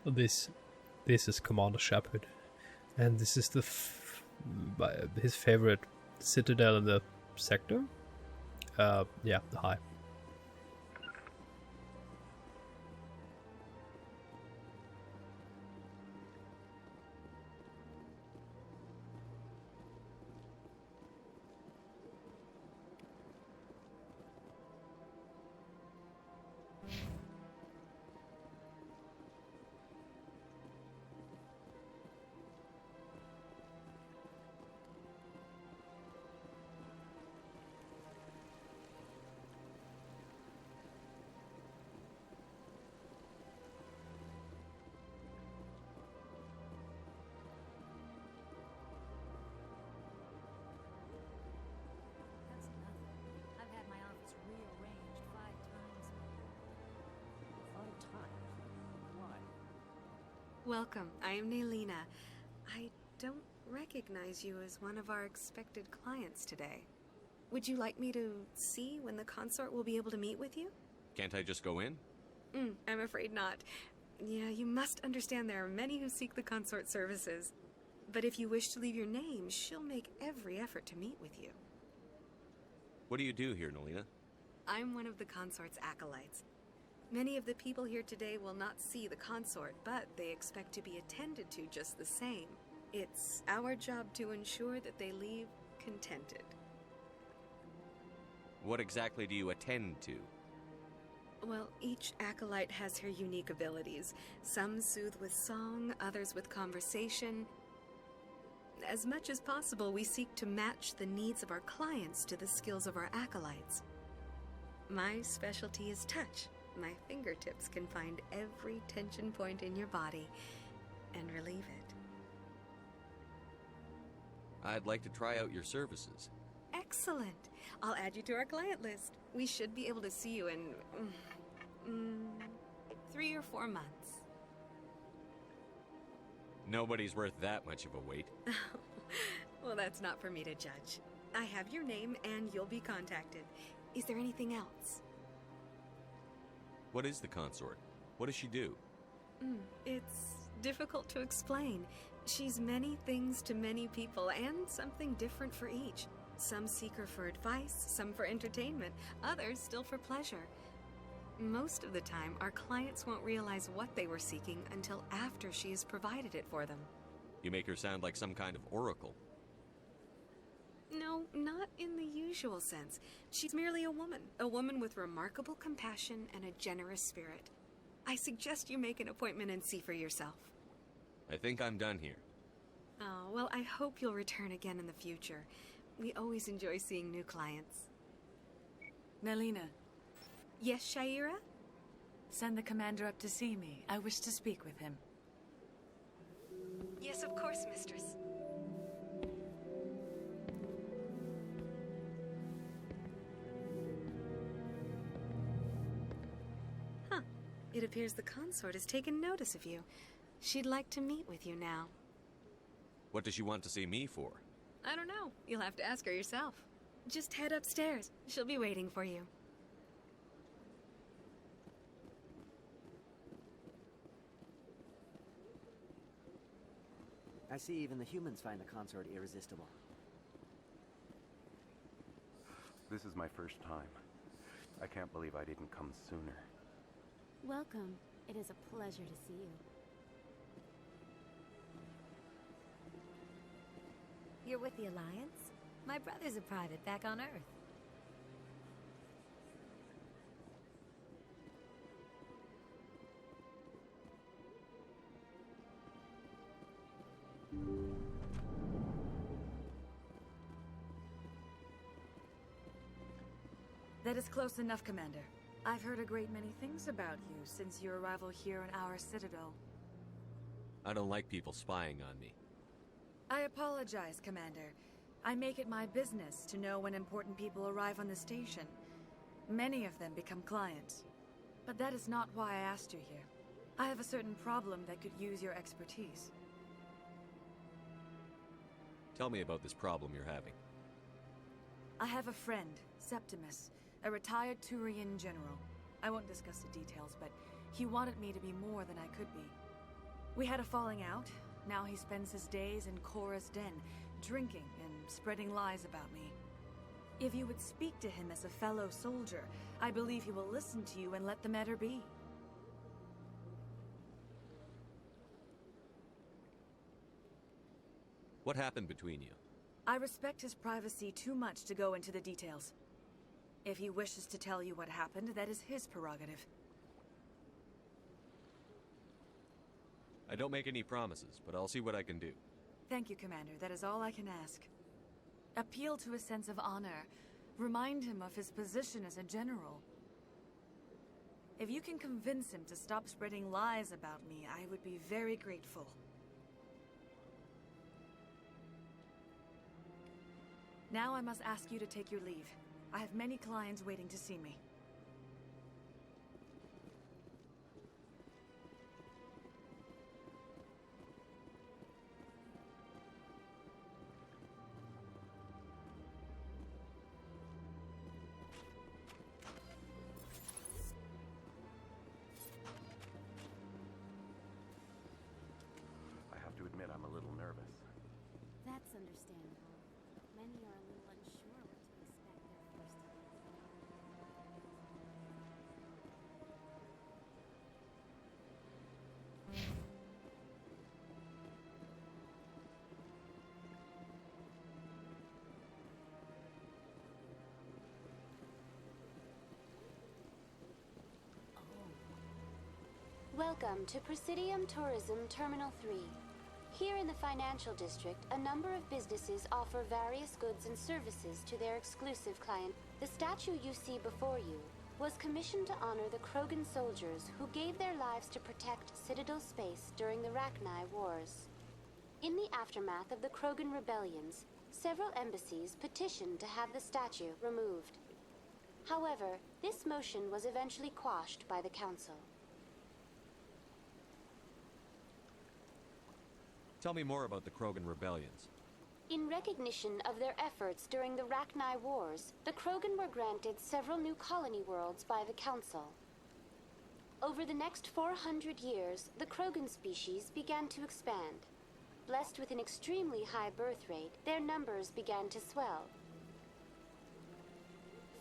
This is Commander Shepard, and this is his favorite citadel in the sector. Yeah, hi. Welcome, I am Nelina. I don't recognize you as one of our expected clients today. Would you like me to see when the consort will be able to meet with you? Can't I just go in? I'm afraid not. Yeah, you must understand there are many who seek the consort services. But if you wish to leave your name, she'll make every effort to meet with you. What do you do here, Nelina? I'm one of the consort's acolytes. Many of the people here today will not see the consort, but they expect to be attended to just the same. It's our job to ensure that they leave contented. What exactly do you attend to? Well, each acolyte has her unique abilities. Some soothe with song, others with conversation. As much as possible, we seek to match the needs of our clients to the skills of our acolytes. My specialty is touch. My fingertips can find every tension point in your body and relieve it. I'd like to try out your services. Excellent. I'll add you to our client list. We should be able to see you in 3 or 4 months. Nobody's worth that much of a wait. Well, that's not for me to judge. I have your name and you'll be contacted. Is there anything else? What is the consort? What does she do? It's difficult to explain. She's many things to many people, and something different for each. Some seek her for advice, some for entertainment, others still for pleasure. Most of the time, our clients won't realize what they were seeking until after she has provided it for them. You make her sound like some kind of oracle. No, not in the usual sense. She's merely a woman with remarkable compassion and a generous spirit. I suggest you make an appointment and see for yourself. I think I'm done here. Oh, well, I hope you'll return again in the future. We always enjoy seeing new clients. Nelina. Yes, Shaira? Send the commander up to see me. I wish to speak with him. Yes, of course, mistress. It appears the consort has taken notice of you. She'd like to meet with you now. What does she want to see me for? I don't know. You'll have to ask her yourself. Just head upstairs. She'll be waiting for you. I see even the humans find the consort irresistible. This is my first time. I can't believe I didn't come sooner. Welcome. It is a pleasure to see you. You're with the Alliance? My brother's a private back on Earth. That is close enough, Commander. I've heard a great many things about you since your arrival here in our citadel. I don't like people spying on me. I apologize, Commander. I make it my business to know when important people arrive on the station. Many of them become clients. But that is not why I asked you here. I have a certain problem that could use your expertise. Tell me about this problem you're having. I have a friend, Septimus, a retired Turian general. I won't discuss the details, but he wanted me to be more than I could be. We had a falling out. Now he spends his days in Korra's den, drinking and spreading lies about me. If you would speak to him as a fellow soldier, I believe he will listen to you and let the matter be. What happened between you? I respect his privacy too much to go into the details. If he wishes to tell you what happened, that is his prerogative. I don't make any promises, but I'll see what I can do. Thank you, Commander. That is all I can ask. Appeal to his sense of honor. Remind him of his position as a general. If you can convince him to stop spreading lies about me, I would be very grateful. Now I must ask you to take your leave. I have many clients waiting to see me. I have to admit I'm a little nervous. That's understandable. Many are a little unsure what to expect their first time. Welcome to Presidium Tourism Terminal 3. Here in the financial district, a number of businesses offer various goods and services to their exclusive client. The statue you see before you was commissioned to honor the Krogan soldiers who gave their lives to protect Citadel space during the Rachni Wars. In the aftermath of the Krogan Rebellions, several embassies petitioned to have the statue removed. However, this motion was eventually quashed by the Council. Tell me more about the Krogan Rebellions. In recognition of their efforts during the Rachni Wars, the Krogan were granted several new colony worlds by the Council. Over the next 400 years, the Krogan species began to expand. Blessed with an extremely high birth rate, their numbers began to swell.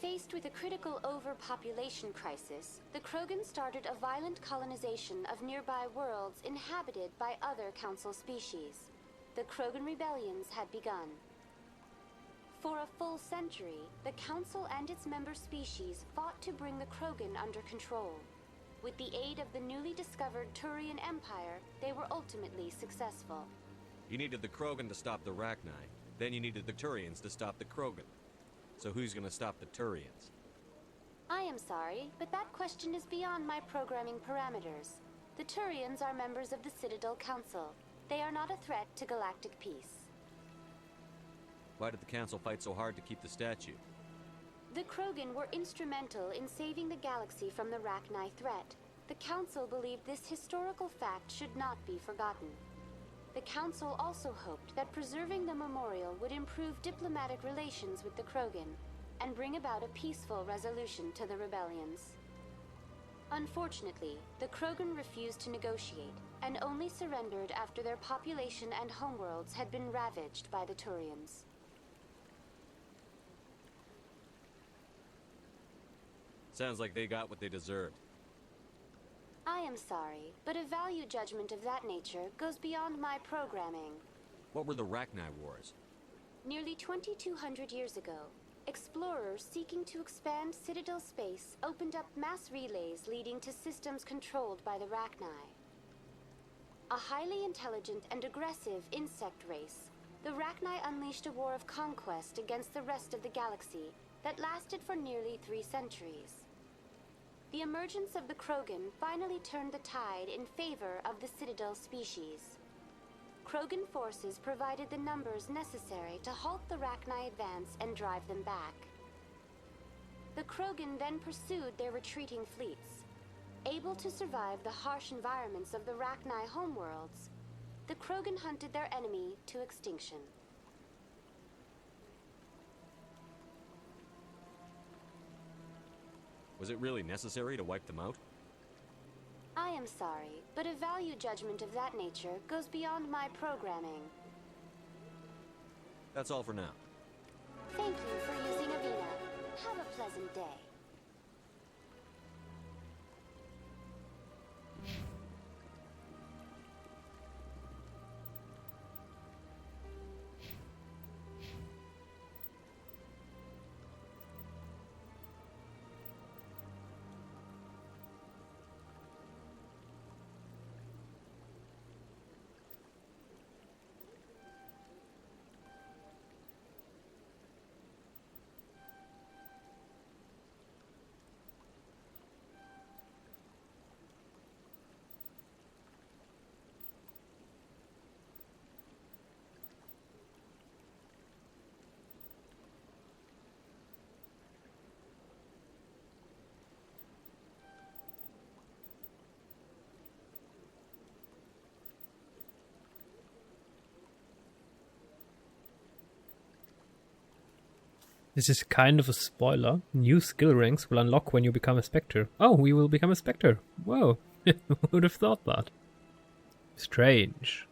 Faced with a critical overpopulation crisis, the Krogan started a violent colonization of nearby worlds inhabited by other Council species. The Krogan Rebellions had begun. For a full century, the Council and its member species fought to bring the Krogan under control. With the aid of the newly discovered Turian Empire, they were ultimately successful. You needed the Krogan to stop the Rachni, then you needed the Turians to stop the Krogan. So who's gonna stop the Turians? I am sorry, but that question is beyond my programming parameters. The Turians are members of the Citadel Council. They are not a threat to galactic peace. Why did the Council fight so hard to keep the statue? The Krogan were instrumental in saving the galaxy from the Rachni threat. The Council believed this historical fact should not be forgotten. The Council also hoped that preserving the memorial would improve diplomatic relations with the Krogan and bring about a peaceful resolution to the rebellions. Unfortunately, the Krogan refused to negotiate and only surrendered after their population and homeworlds had been ravaged by the Turians. Sounds like they got what they deserved. I am sorry, but a value judgment of that nature goes beyond my programming. What were the Rachni Wars? Nearly 2,200 years ago, explorers seeking to expand Citadel space opened up mass relays leading to systems controlled by the Rachni. A highly intelligent and aggressive insect race, the Rachni unleashed a war of conquest against the rest of the galaxy that lasted for nearly 3 centuries. The emergence of the Krogan finally turned the tide in favor of the Citadel species. Krogan forces provided the numbers necessary to halt the Rachni advance and drive them back. The Krogan then pursued their retreating fleets. Able to survive the harsh environments of the Rachni homeworlds, the Krogan hunted their enemy to extinction. Was it really necessary to wipe them out? I am sorry, but a value judgment of that nature goes beyond my programming. That's all for now. Thank you for using Avina. Have a pleasant day. This is kind of a spoiler. New skill ranks will unlock when you become a Spectre. Oh, we will become a Spectre. Whoa. Who would have thought that? Strange.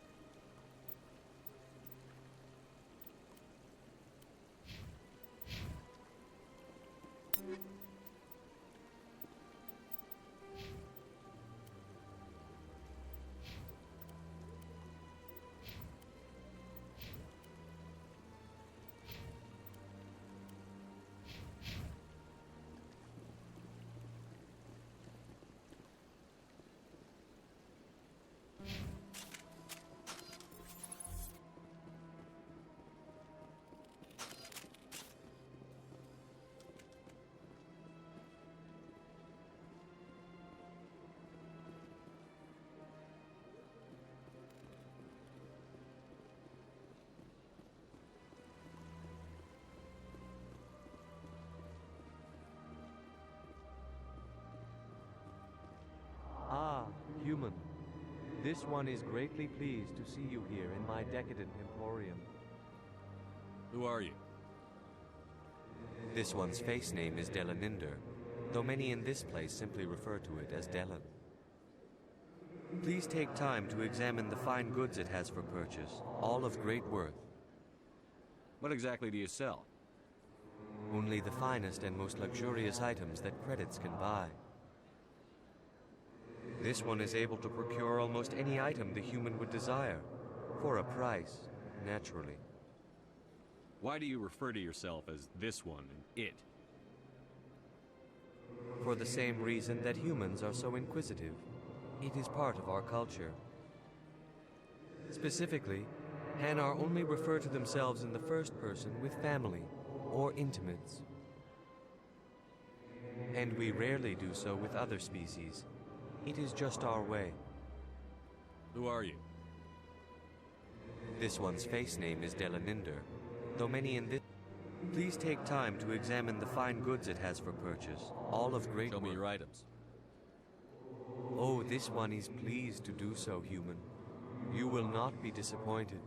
Ah, human. This one is greatly pleased to see you here in my decadent emporium. Who are you? This one's face name is Delaninder, though many in this place simply refer to it as Delan. Please take time to examine the fine goods it has for purchase, all of great worth. What exactly do you sell? Only the finest and most luxurious items that credits can buy. This one is able to procure almost any item the human would desire, for a price, naturally. Why do you refer to yourself as this one and it? For the same reason that humans are so inquisitive. It is part of our culture. Specifically, Hanar only refer to themselves in the first person with family or intimates. And we rarely do so with other species. It is just our way. Who are you? This one's face name is Delaninder, though many in this... Please take time to examine the fine goods it has for purchase, all of great Show me worth. your items. Oh, this one is pleased to do so, human. You will not be disappointed.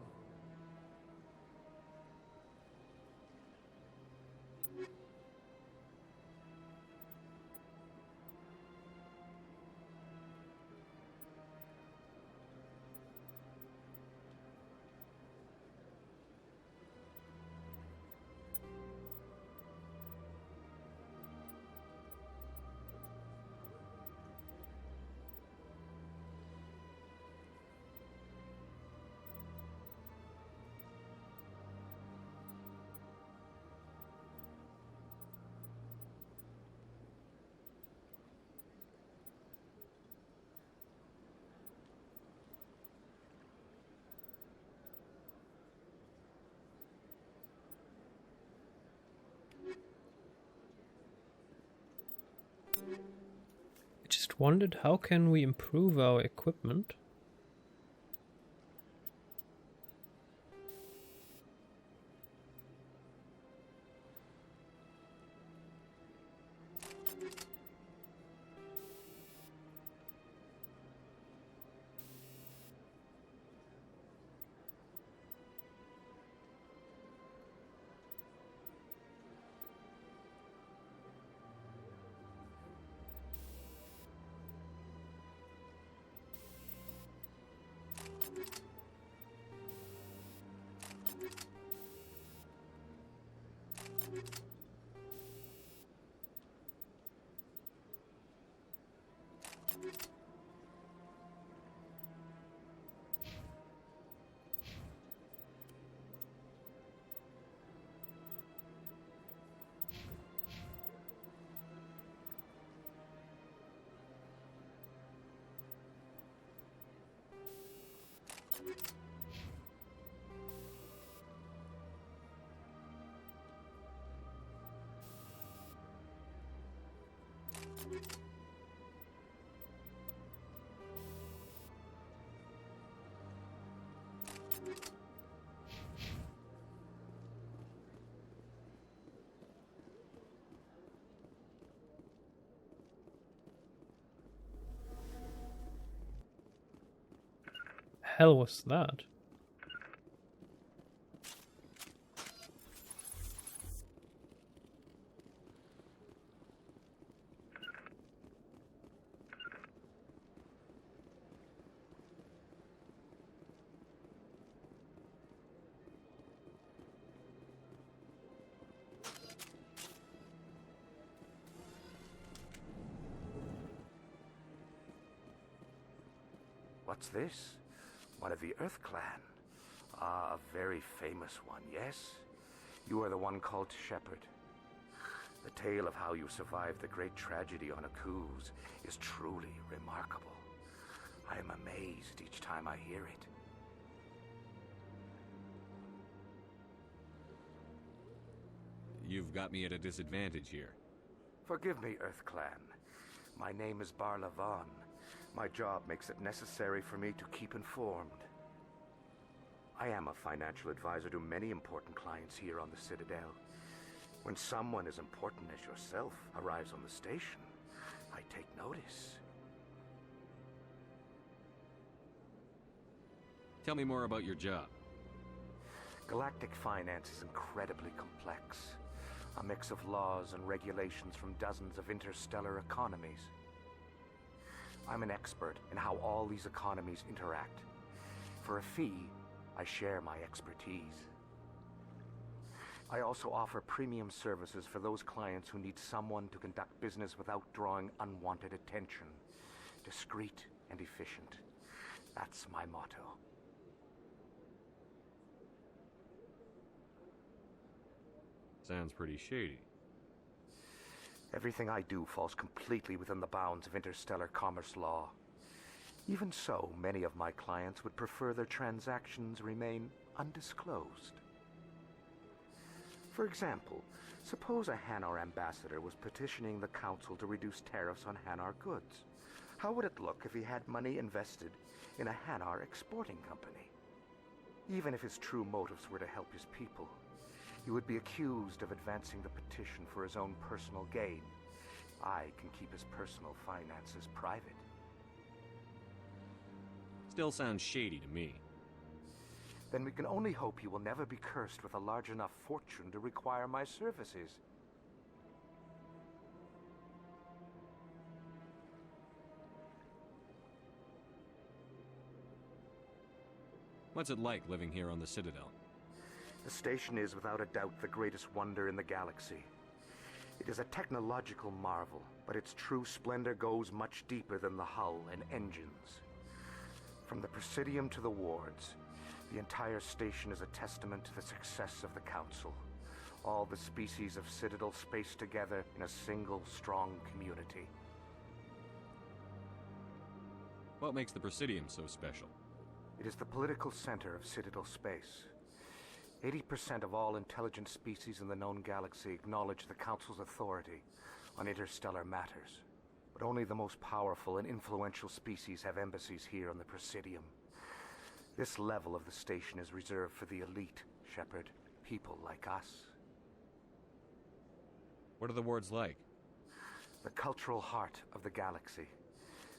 I just wondered, how can we improve our equipment? Hell was that? What's this? One of the Earth Clan. Ah, a very famous one, yes? You are the one called Shepard. The tale of how you survived the great tragedy on Akuz is truly remarkable. I am amazed each time I hear it. You've got me at a disadvantage here. Forgive me, Earth Clan. My name is Barla Vaughn. My job makes it necessary for me to keep informed. I am a financial advisor to many important clients here on the Citadel. When someone as important as yourself arrives on the station, I take notice. Tell me more about your job. Galactic finance is incredibly complex. A mix of laws and regulations from dozens of interstellar economies. I'm an expert in how all these economies interact. For a fee, I share my expertise. I also offer premium services for those clients who need someone to conduct business without drawing unwanted attention. Discreet and efficient. That's my motto. Sounds pretty shady. Everything I do falls completely within the bounds of interstellar commerce law. Even so, many of my clients would prefer their transactions remain undisclosed. For example, suppose a Hanar ambassador was petitioning the council to reduce tariffs on Hanar goods. How would it look if he had money invested in a Hanar exporting company? Even if his true motives were to help his people, he would be accused of advancing the petition for his own personal gain. I can keep his personal finances private. Still sounds shady to me. Then we can only hope he will never be cursed with a large enough fortune to require my services. What's it like living here on the Citadel? The station is without a doubt the greatest wonder in the galaxy. It is a technological marvel, but its true splendor goes much deeper than the hull and engines. From the Presidium to the wards, the entire station is a testament to the success of the Council. All the species of Citadel spaced together in a single, strong community. What makes the Presidium so special? It is the political center of Citadel space. 80% of all intelligent species in the known galaxy acknowledge the Council's authority on interstellar matters. But only the most powerful and influential species have embassies here on the Presidium. This level of the station is reserved for the elite, Shepard. People like us. What are the wards like? The cultural heart of the galaxy.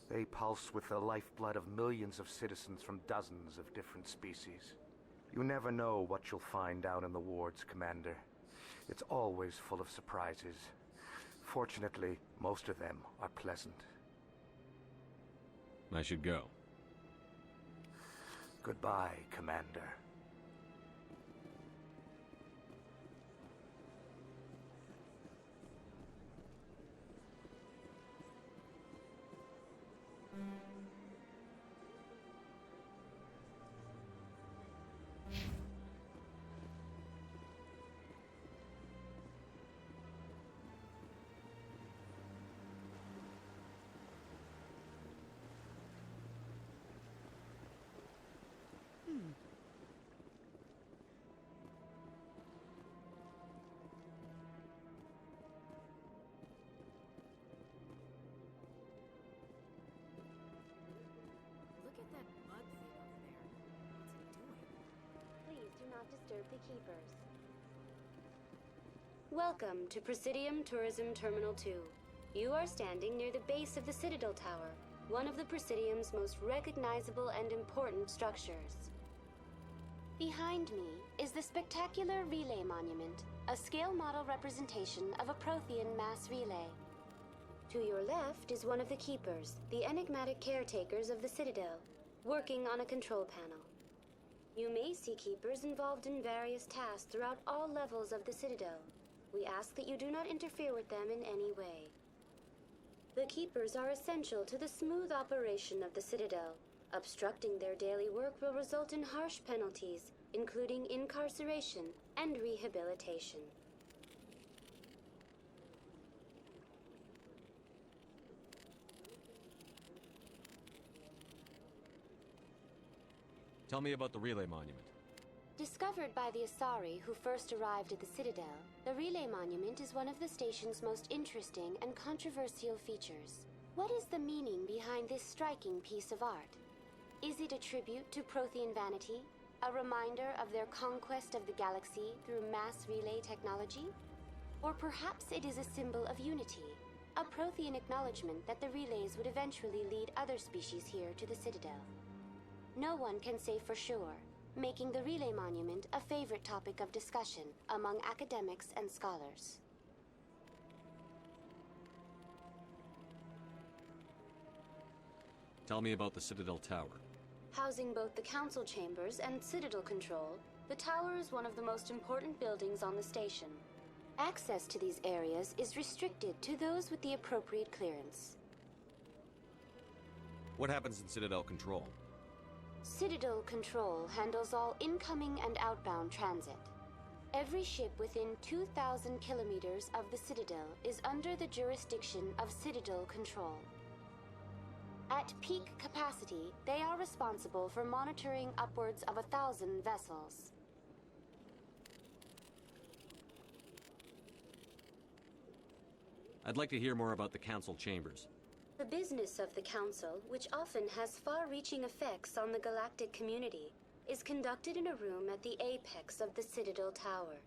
They pulse with the lifeblood of millions of citizens from dozens of different species. You never know what you'll find down in the wards, Commander. It's always full of surprises. Fortunately, most of them are pleasant. I should go. Goodbye, Commander. not disturb the keepers. Welcome to Presidium Tourism Terminal 2. You are standing near the base of the Citadel Tower, one of the Presidium's most recognizable and important structures. Behind me is the spectacular Relay Monument, a scale model representation of a Prothean mass relay. To your left is one of the Keepers, the enigmatic caretakers of the Citadel, working on a control panel. You may see Keepers involved in various tasks throughout all levels of the Citadel. We ask that you do not interfere with them in any way. The Keepers are essential to the smooth operation of the Citadel. Obstructing their daily work will result in harsh penalties, including incarceration and rehabilitation. Tell me about the Relay Monument. Discovered by the Asari who first arrived at the Citadel, the Relay Monument is one of the station's most interesting and controversial features. What is the meaning behind this striking piece of art? Is it a tribute to Prothean vanity? A reminder of their conquest of the galaxy through mass relay technology? Or perhaps it is a symbol of unity, a Prothean acknowledgement that the relays would eventually lead other species here to the Citadel. No one can say for sure, making the Relay Monument a favorite topic of discussion among academics and scholars. Tell me about the Citadel Tower. Housing both the council chambers and Citadel control, the tower is one of the most important buildings on the station. Access to these areas is restricted to those with the appropriate clearance. What happens in Citadel Control? Citadel Control handles all incoming and outbound transit. Every ship within 2,000 kilometers of the Citadel is under the jurisdiction of Citadel Control. At peak capacity, they are responsible for monitoring upwards of 1,000 vessels. I'd like to hear more about the Council Chambers. The business of the Council, which often has far-reaching effects on the galactic community, is conducted in a room at the apex of the Citadel Tower.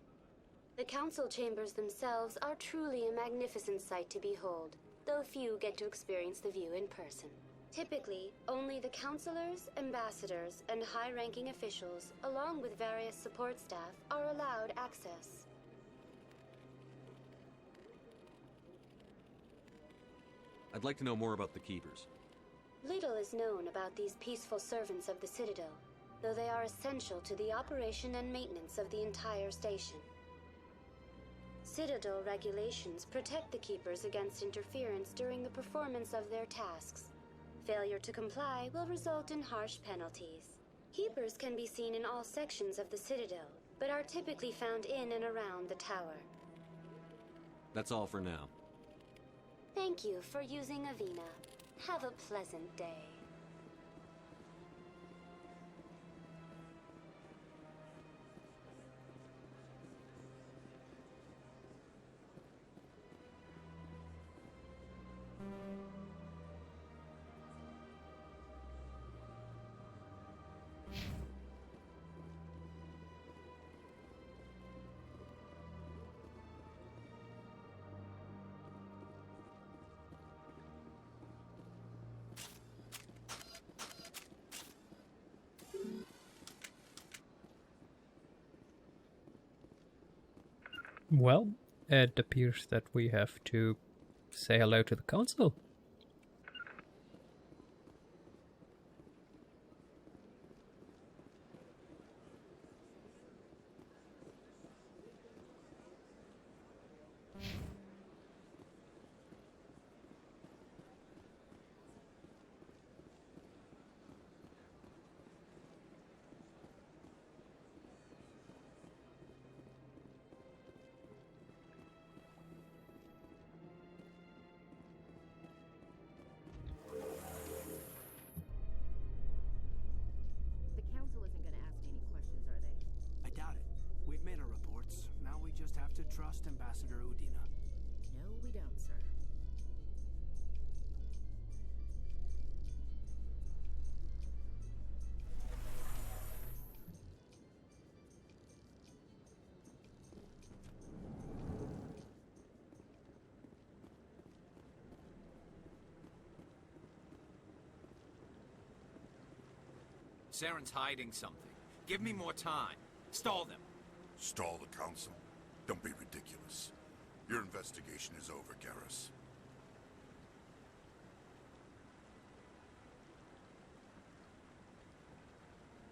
The Council Chambers themselves are truly a magnificent sight to behold, though few get to experience the view in person. Typically, only the councilors, ambassadors, and high-ranking officials, along with various support staff, are allowed access. I'd like to know more about the Keepers. Little is known about these peaceful servants of the Citadel, though they are essential to the operation and maintenance of the entire station. Citadel regulations protect the Keepers against interference during the performance of their tasks. Failure to comply will result in harsh penalties. Keepers can be seen in all sections of the Citadel, but are typically found in and around the tower. That's all for now. Thank you for using Avina. Have a pleasant day. Well, it appears that we have to say hello to the council. Trust Ambassador Udina. No, we don't, sir. Saren's hiding something. Give me more time. Stall them. Stall the Council? Don't be ridiculous. Your investigation is over, Garrus.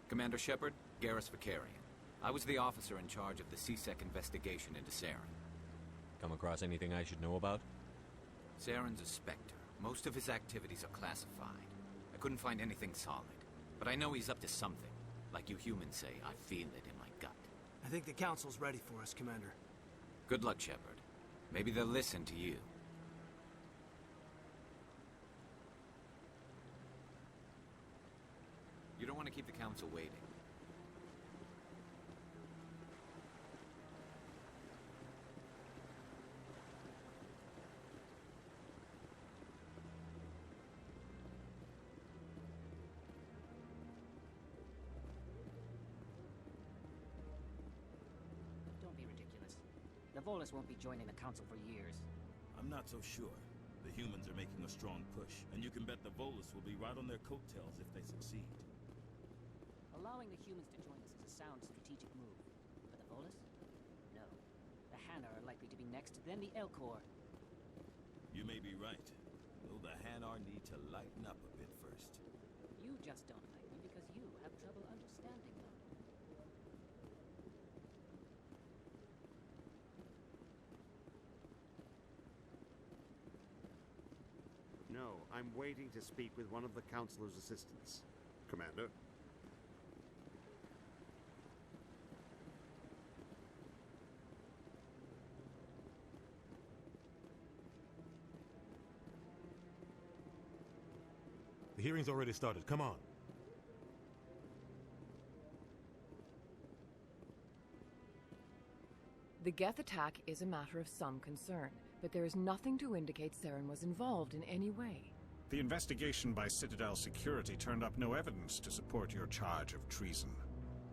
Commander Shepard, Garrus Vakarian. I was the officer in charge of the C-Sec investigation into Saren. Come across anything I should know about? Saren's a Spectre. Most of his activities are classified. I couldn't find anything solid. But I know he's up to something. Like you humans say, I feel it in my gut. I think the Council's ready for us, Commander. Good luck, Shepard. Maybe they'll listen to you. You don't want to keep the Council waiting. Don't be ridiculous. The Volus won't be joining the Council for years. I'm not so sure. The humans are making a strong push, and you can bet the Volus will be right on their coattails if they succeed. Allowing the humans to join us is a sound strategic move. But the Volus? No. The Hanna are likely to be next, then the Elcor. You may be right. Though the Hanar need to lighten up a bit first. You just don't like me because you have trouble understanding them. No, I'm waiting to speak with one of the Councilor's assistants. Commander? The hearing's already started. Come on. The Geth attack is a matter of some concern, but there is nothing to indicate Saren was involved in any way. The investigation by Citadel Security turned up no evidence to support your charge of treason.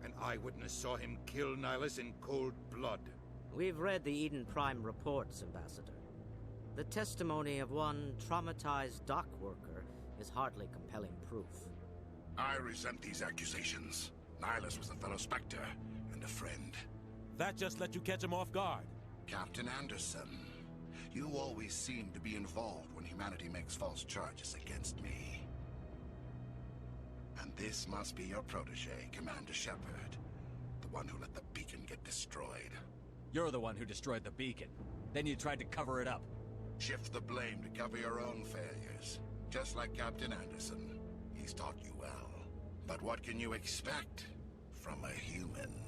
An eyewitness saw him kill Nihilus in cold blood. We've read the Eden Prime reports, Ambassador. The testimony of one traumatized dock worker is hardly compelling proof. I resent these accusations. Nihilus was a fellow Spectre and a friend. That just let you catch him off guard. Captain Anderson, you always seem to be involved when humanity makes false charges against me. And this must be your protege, Commander Shepard. The one who let the beacon get destroyed. You're the one who destroyed the beacon. Then you tried to cover it up. Shift the blame to cover your own failures. Just like Captain Anderson. He's taught you well. But what can you expect from a human?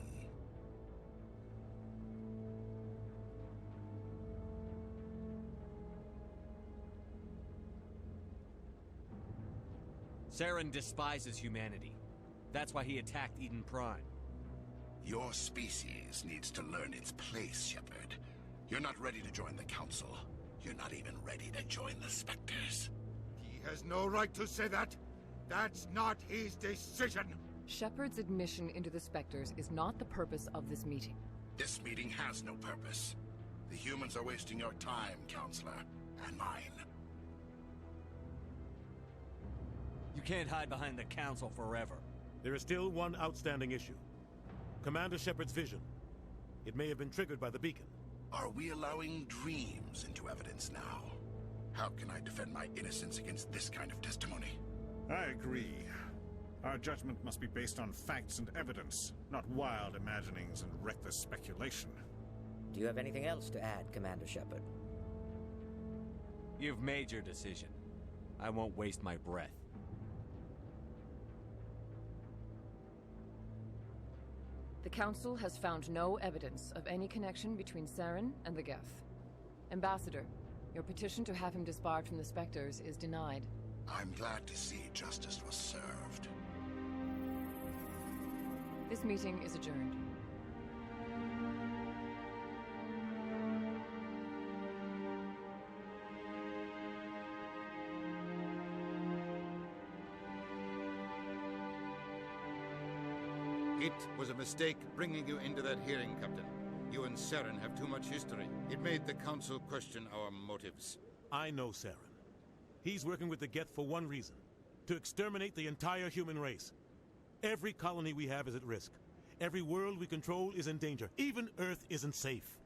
Saren despises humanity. That's why he attacked Eden Prime. Your species needs to learn its place, Shepard. You're not ready to join the Council. You're not even ready to join the Spectres. He has no right to say that. That's not his decision. Shepard's admission into the Spectres is not the purpose of this meeting. This meeting has no purpose. The humans are wasting your time, Counselor, and mine. You can't hide behind the Council forever. There is still one outstanding issue. Commander Shepard's vision. It may have been triggered by the beacon. Are we allowing dreams into evidence now? How can I defend my innocence against this kind of testimony? I agree. Our judgment must be based on facts and evidence, not wild imaginings and reckless speculation. Do you have anything else to add, Commander Shepard? You've made your decision. I won't waste my breath. The Council has found no evidence of any connection between Saren and the Geth. Ambassador, your petition to have him disbarred from the Spectres is denied. I'm glad to see justice was served. This meeting is adjourned. It was a mistake bringing you into that hearing, Captain. You and Saren have too much history. It made the Council question our motives. I know Saren. He's working with the Geth for one reason. To exterminate the entire human race. Every colony we have is at risk. Every world we control is in danger. Even Earth isn't safe.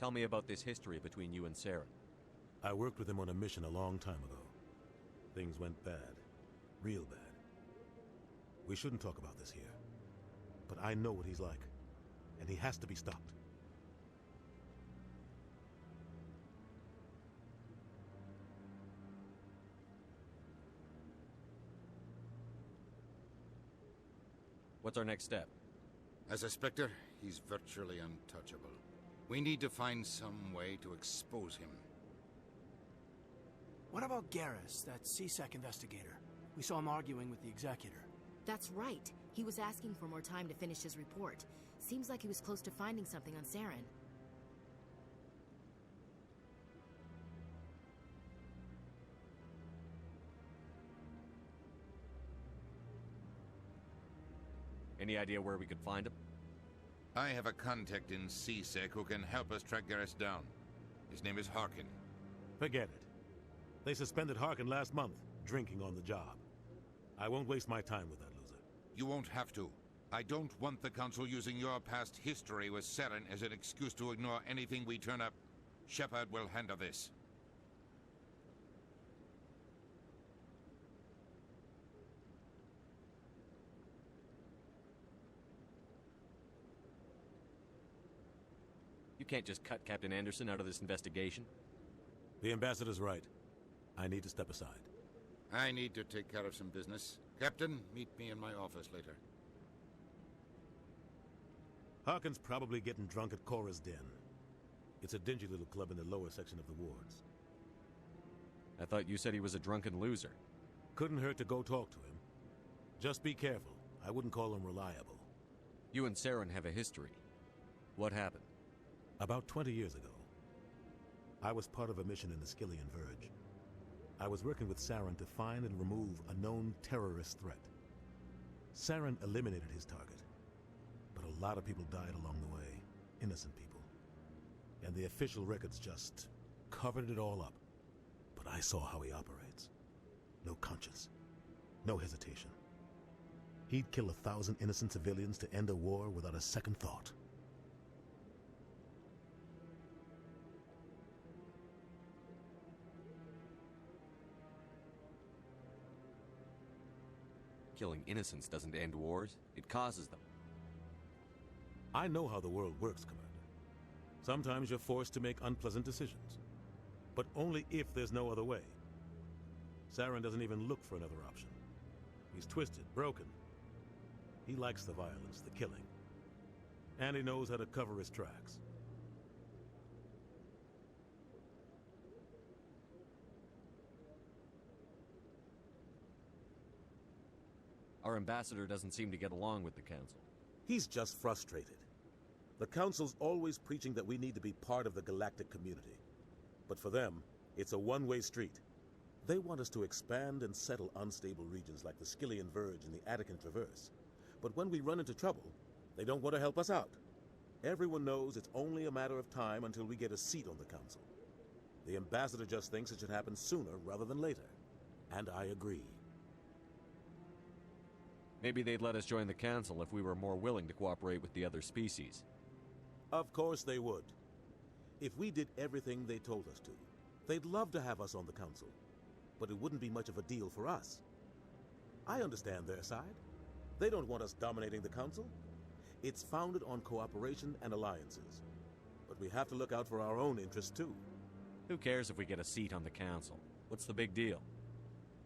Tell me about this history between you and Saren. I worked with him on a mission a long time ago. Things went bad. Real bad. We shouldn't talk about this here. But I know what he's like. And he has to be stopped. What's our next step? As a Spectre, he's virtually untouchable. We need to find some way to expose him. What about Garrus, that CSEC investigator? We saw him arguing with the Executor. That's right. He was asking for more time to finish his report. Seems like he was close to finding something on Saren. Any idea where we could find him? I have a contact in CSEC who can help us track Garrus down. His name is Harkin. Forget it. They suspended Harkin last month, drinking on the job. I won't waste my time with that loser. You won't have to. I don't want the Council using your past history with Saren as an excuse to ignore anything we turn up. Shepard will handle this. You can't just cut Captain Anderson out of this investigation. The Ambassador's right. I need to step aside. I need to take care of some business. Captain, meet me in my office later. Harkin's probably getting drunk at Cora's Den. It's a dingy little club in the lower section of the wards. I thought you said he was a drunken loser. Couldn't hurt to go talk to him. Just be careful. I wouldn't call him reliable. You and Saren have a history. What happened? About 20 years ago, I was part of a mission in the Skillian Verge. I was working with Saren to find and remove a known terrorist threat. Saren eliminated his target, but a lot of people died along the way, innocent people. And the official records just covered it all up. But I saw how he operates. No conscience, no hesitation. He'd kill 1,000 innocent civilians to end a war without a second thought. Killing innocents doesn't end wars, it causes them. I know how the world works, Commander. Sometimes you're forced to make unpleasant decisions. But only if there's no other way. Saren doesn't even look for another option. He's twisted, broken. He likes the violence, the killing. And he knows how to cover his tracks. Our ambassador doesn't seem to get along with the Council. He's just frustrated. The Council's always preaching that we need to be part of the galactic community. But for them, it's a one-way street. They want us to expand and settle unstable regions like the Skillian Verge and the Attican Traverse. But when we run into trouble, they don't want to help us out. Everyone knows it's only a matter of time until we get a seat on the Council. The ambassador just thinks it should happen sooner rather than later. And I agree. Maybe they'd let us join the Council if we were more willing to cooperate with the other species. Of course they would. If we did everything they told us to, they'd love to have us on the Council. But it wouldn't be much of a deal for us. I understand their side. They don't want us dominating the Council. It's founded on cooperation and alliances. But we have to look out for our own interests too. Who cares if we get a seat on the Council? What's the big deal?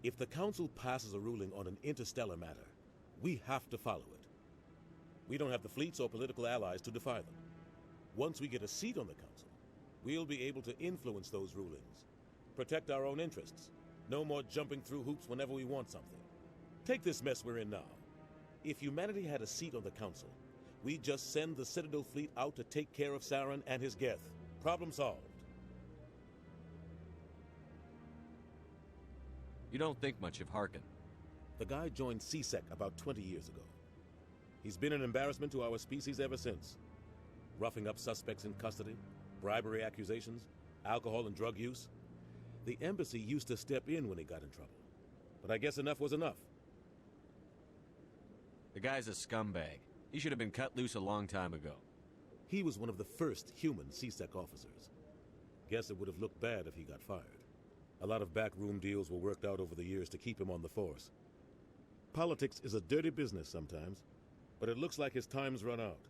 If the Council passes a ruling on an interstellar matter, we have to follow it. We don't have the fleets or political allies to defy them. Once we get a seat on the Council, we'll be able to influence those rulings, protect our own interests. No more jumping through hoops whenever we want something. Take this mess we're in now. If humanity had a seat on the Council, we'd just send the Citadel fleet out to take care of Saren and his Geth. Problem solved. You don't think much of Harkin. The guy joined CSEC about 20 years ago. He's been an embarrassment to our species ever since. Roughing up suspects in custody, Bribery accusations, alcohol and drug use. The embassy used to step in when he got in trouble. But I guess enough was enough. The guy's a scumbag. He should have been cut loose a long time ago. He was one of the first human C-Sec officers. Guess it would have looked bad if he got fired. A lot of backroom deals were worked out over the years to keep him on the force. Politics is a dirty business sometimes, but it looks like his time's run out.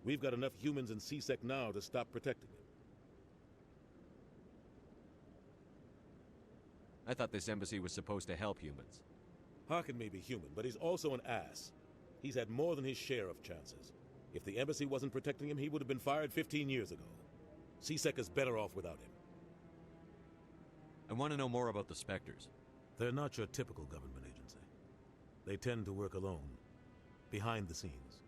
We've got enough humans in C-Sec now to stop protecting him. I thought this embassy was supposed to help humans. Harkin may be human, but he's also an ass. He's had more than his share of chances. If the embassy wasn't protecting him, he would have been fired 15 years ago. C-Sec is better off without him. I want to know more about the Spectres. They're not your typical government agency. They tend to work alone, behind the scenes.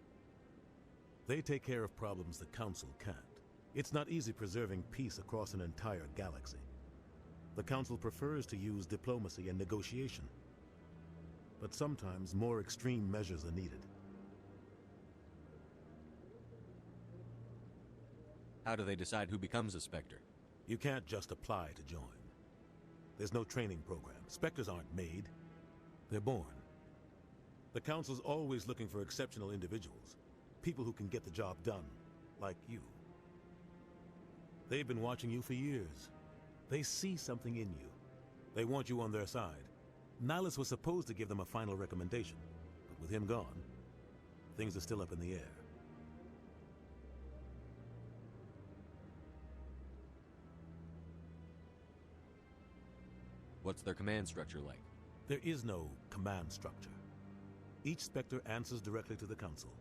They take care of problems the Council can't. It's not easy preserving peace across an entire galaxy. The Council prefers to use diplomacy and negotiation. But sometimes more extreme measures are needed. How do they decide who becomes a Spectre? You can't just apply to join. There's no training program. Spectres aren't made. They're born. The Council's always looking for exceptional individuals. People who can get the job done, like you. They've been watching you for years. They see something in you. They want you on their side. Nihilus was supposed to give them a final recommendation, but with him gone, things are still up in the air. What's their command structure like? There is no command structure. Each Spectre answers directly to the Council.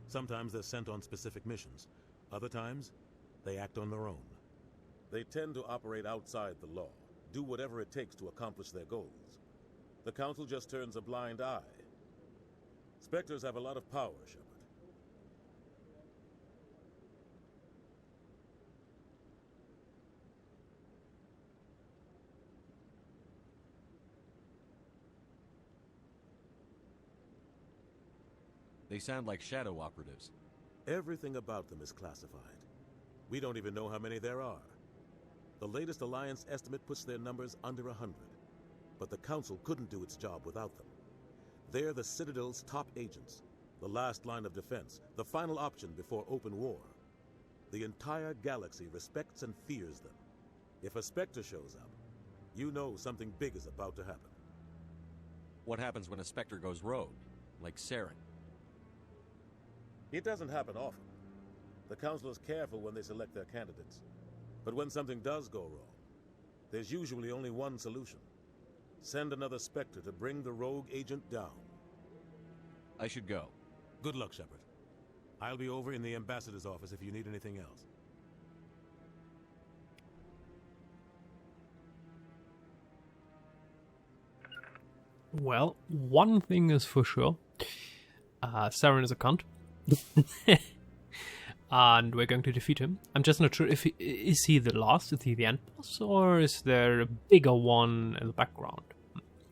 Sometimes they're sent on specific missions. Other times, they act on their own. They tend to operate outside the law, do whatever it takes to accomplish their goals. The Council just turns a blind eye. Spectres have a lot of power, Shepard. They sound like shadow operatives. Everything about them is classified. We don't even know how many there are. The latest Alliance estimate puts their numbers under 100. But the Council couldn't do its job without them. They're the Citadel's top agents, the last line of defense, the final option before open war. The entire galaxy respects and fears them. If a Spectre shows up, you know something big is about to happen. What happens when a Spectre goes rogue, like Saren? It doesn't happen often. The Council is careful when they select their candidates. But when something does go wrong, there's usually only one solution. Send another Spectre to bring the rogue agent down. I should go. Good luck, Shepard. I'll be over in the ambassador's office if you need anything else. Well, one thing is for sure. Saren is a cunt. And we're going to defeat him. I'm just not sure if is he the last, is he the end boss, or is there a bigger one in the background?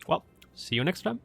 Well, see you next time.